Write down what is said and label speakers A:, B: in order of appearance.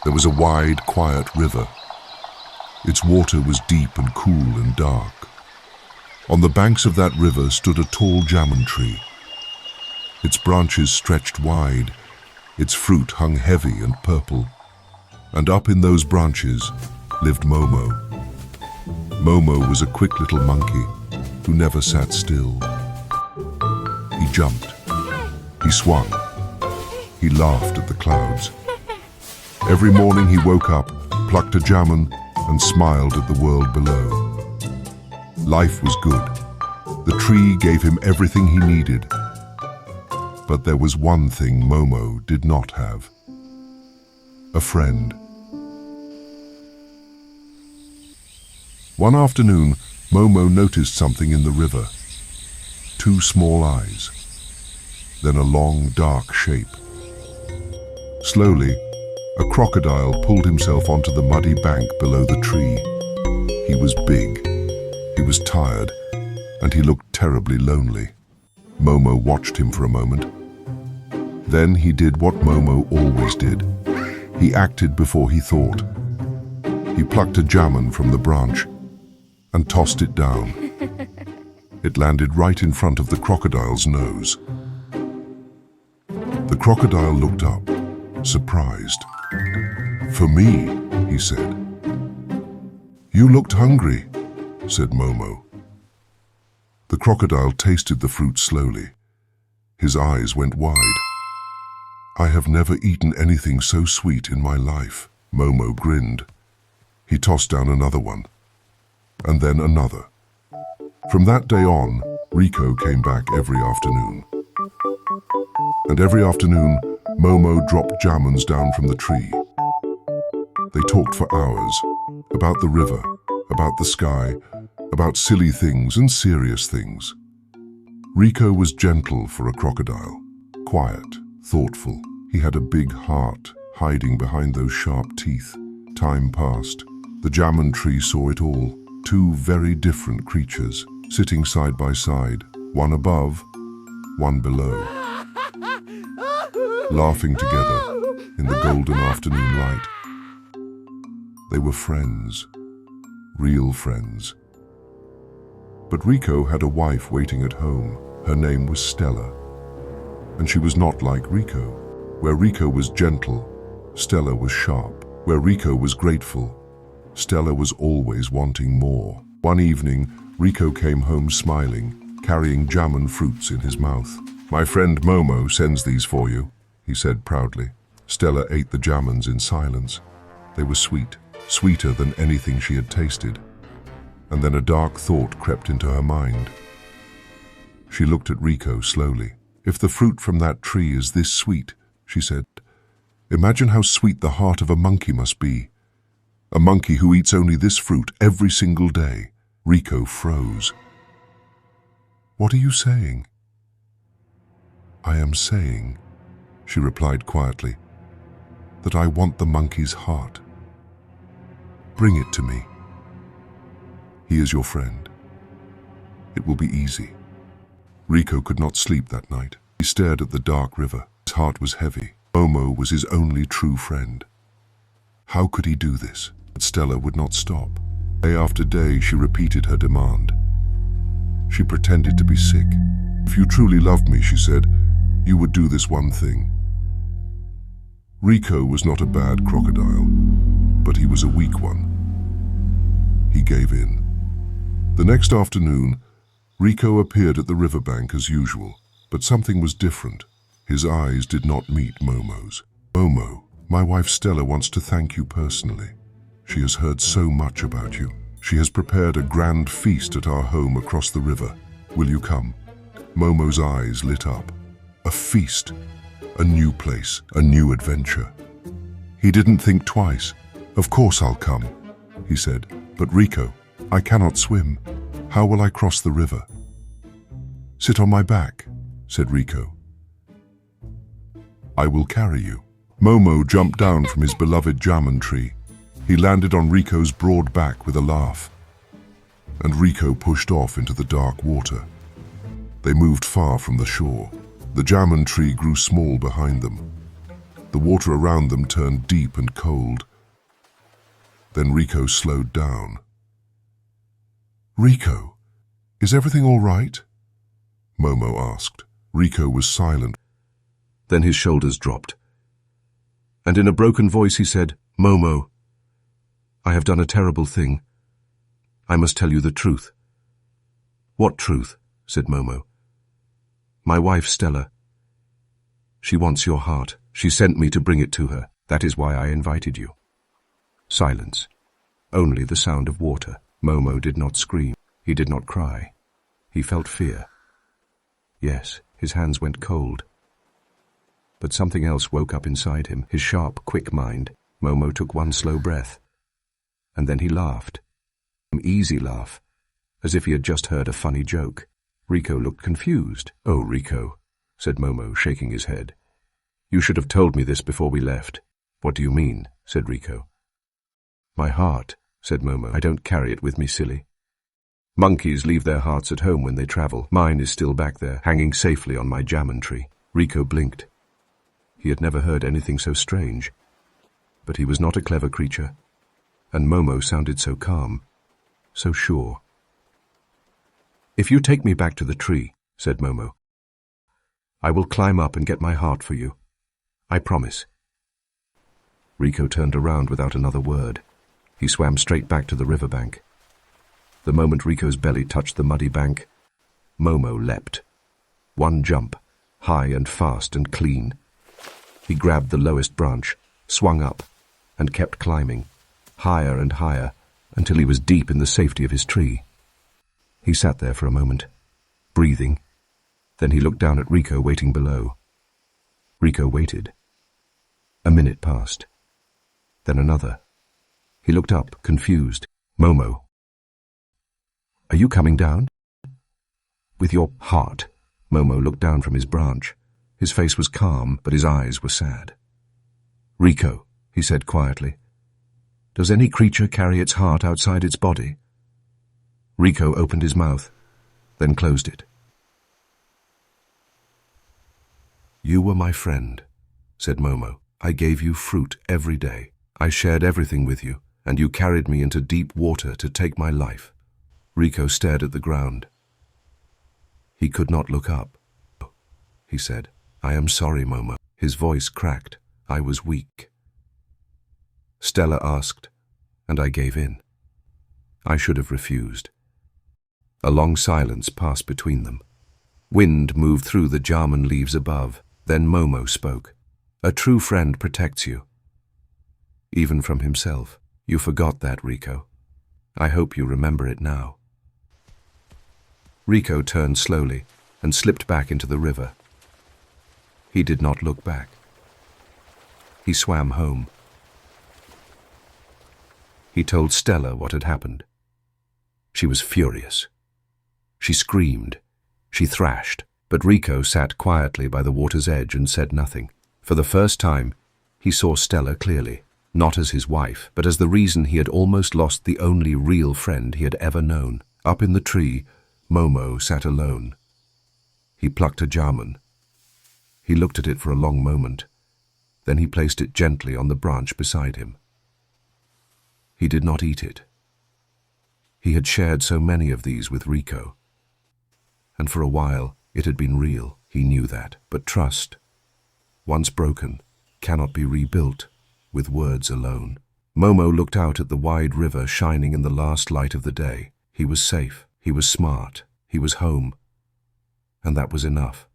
A: There was a wide, quiet river. Its water was deep and cool and dark. On the banks of that river stood a tall jamun tree. Its branches stretched wide, its fruit hung heavy and purple. And up in those branches lived Momo. Momo was a quick little monkey who never sat still. He jumped, he swung, he laughed at the clouds. Every morning he woke up, plucked a jamun, and smiled at the world below. Life was good. The tree gave him everything he needed. But there was one thing Momo did not have: a friend. One afternoon, Momo noticed something in the river. 2 small eyes, then a long, dark shape. Slowly, a crocodile pulled himself onto the muddy bank below the tree. He was big, he was tired, and he looked terribly lonely. Momo watched him for a moment. Then he did what Momo always did. He acted before he thought. He plucked a jamun from the branch and tossed it down. It landed right in front of the crocodile's nose. The crocodile looked up, surprised. "For me," he said. "You looked hungry," said Momo. The crocodile tasted the fruit slowly. His eyes went wide. "I have never eaten anything so sweet in my life," Momo grinned. He tossed down another one, and then another. From that day on, Rico came back every afternoon. And every afternoon, Momo dropped jamuns down from the tree. They talked for hours, about the river, about the sky, about silly things and serious things. Rico was gentle for a crocodile, quiet, thoughtful. He had a big heart hiding behind those sharp teeth. Time passed. The jamun tree saw it all. 2 very different creatures, sitting side by side, one above, one below, laughing together in the golden afternoon light. They were friends, real friends. But Rico had a wife waiting at home. Her name was Stella. And she was not like Rico. Where Rico was gentle, Stella was sharp. Where Rico was grateful, Stella was always wanting more. One evening, Rico came home smiling, carrying jamun fruits in his mouth. "My friend Momo sends these for you," he said proudly. Stella ate the jamuns in silence. They were sweet, sweeter than anything she had tasted. And then a dark thought crept into her mind. She looked at Rico slowly. "If the fruit from that tree is this sweet," she said, "imagine how sweet the heart of a monkey must be. A monkey who eats only this fruit every single day." Rico froze. "What are you saying?" "I am saying," she replied quietly, "that I want the monkey's heart. Bring it to me. He is your friend. It will be easy." Rico could not sleep that night. He stared at the dark river. His heart was heavy. Momo was his only true friend. How could he do this? But Stella would not stop. Day after day, she repeated her demand. She pretended to be sick. "If you truly loved me," she said, "you would do this one thing." Rico was not a bad crocodile, but he was a weak one. He gave in. The next afternoon, Rico appeared at the riverbank as usual, but something was different. His eyes did not meet Momo's. "Momo, my wife Stella wants to thank you personally. She has heard so much about you. She has prepared a grand feast at our home across the river. Will you come?" Momo's eyes lit up. A feast, a new place, a new adventure. He didn't think twice. "Of course I'll come," he said. "But Rico, I cannot swim. How will I cross the river?" "Sit on my back," said Rico. "I will carry you." Momo jumped down from his beloved jamun tree. He landed on Rico's broad back with a laugh, and Rico pushed off into the dark water. They moved far from the shore. The jamun tree grew small behind them. The water around them turned deep and cold. Then Rico slowed down. "Rico, is everything all right?" Momo asked. Rico was silent. Then his shoulders dropped, and in a broken voice he said, "Momo, I have done a terrible thing. I must tell you the truth." "What truth?" said Momo. "My wife, Stella. She wants your heart. She sent me to bring it to her. That is why I invited you." Silence. Only the sound of water. Momo did not scream. He did not cry. He felt fear. Yes, his hands went cold. But something else woke up inside him, his sharp, quick mind. Momo took one slow breath. And then he laughed. An easy laugh, as if he had just heard a funny joke. Rico looked confused. "Oh, Rico," said Momo, shaking his head. "You should have told me this before we left." "What do you mean?" said Rico. "My heart," said Momo. "I don't carry it with me, silly. Monkeys leave their hearts at home when they travel. Mine is still back there, hanging safely on my jamon tree." Rico blinked. He had never heard anything so strange. But he was not a clever creature, and Momo sounded so calm, so sure. "If you take me back to the tree," said Momo, "I will climb up and get my heart for you. I promise." Rico turned around without another word. He swam straight back to the riverbank. The moment Rico's belly touched the muddy bank, Momo leapt. One jump, high and fast and clean. He grabbed the lowest branch, swung up, and kept climbing, higher and higher, until he was deep in the safety of his tree. He sat there for a moment, breathing. Then he looked down at Rico waiting below. Rico waited. A minute passed. Then another. He looked up, confused. "Momo, are you coming down?" "With your heart." Momo looked down from his branch. His face was calm, but his eyes were sad. "Rico," he said quietly, "does any creature carry its heart outside its body?" Rico opened his mouth, then closed it. "You were my friend," said Momo. "I gave you fruit every day. I shared everything with you, and you carried me into deep water to take my life." Rico stared at the ground. He could not look up. He said, "I am sorry, Momo." His voice cracked. I was weak. Stella asked, and I gave in. I should have refused. A long silence passed between them. Wind moved through the jarman leaves above. Then Momo spoke. "A true friend protects you, even from himself. You forgot that, Rico. I hope you remember it now." Rico turned slowly and slipped back into the river. He did not look back. He swam home. He told Stella what had happened. She was furious. She screamed. She thrashed. But Rico sat quietly by the water's edge and said nothing. For the first time, he saw Stella clearly, not as his wife, but as the reason he had almost lost the only real friend he had ever known. Up in the tree, Momo sat alone. He plucked a jarman. He looked at it for a long moment. Then he placed it gently on the branch beside him. He did not eat it. He had shared so many of these with Rico. And for a while, it had been real. He knew that. But trust, once broken, cannot be rebuilt with words alone. Momo looked out at the wide river shining in the last light of the day. He was safe. He was smart. He was home. And that was enough.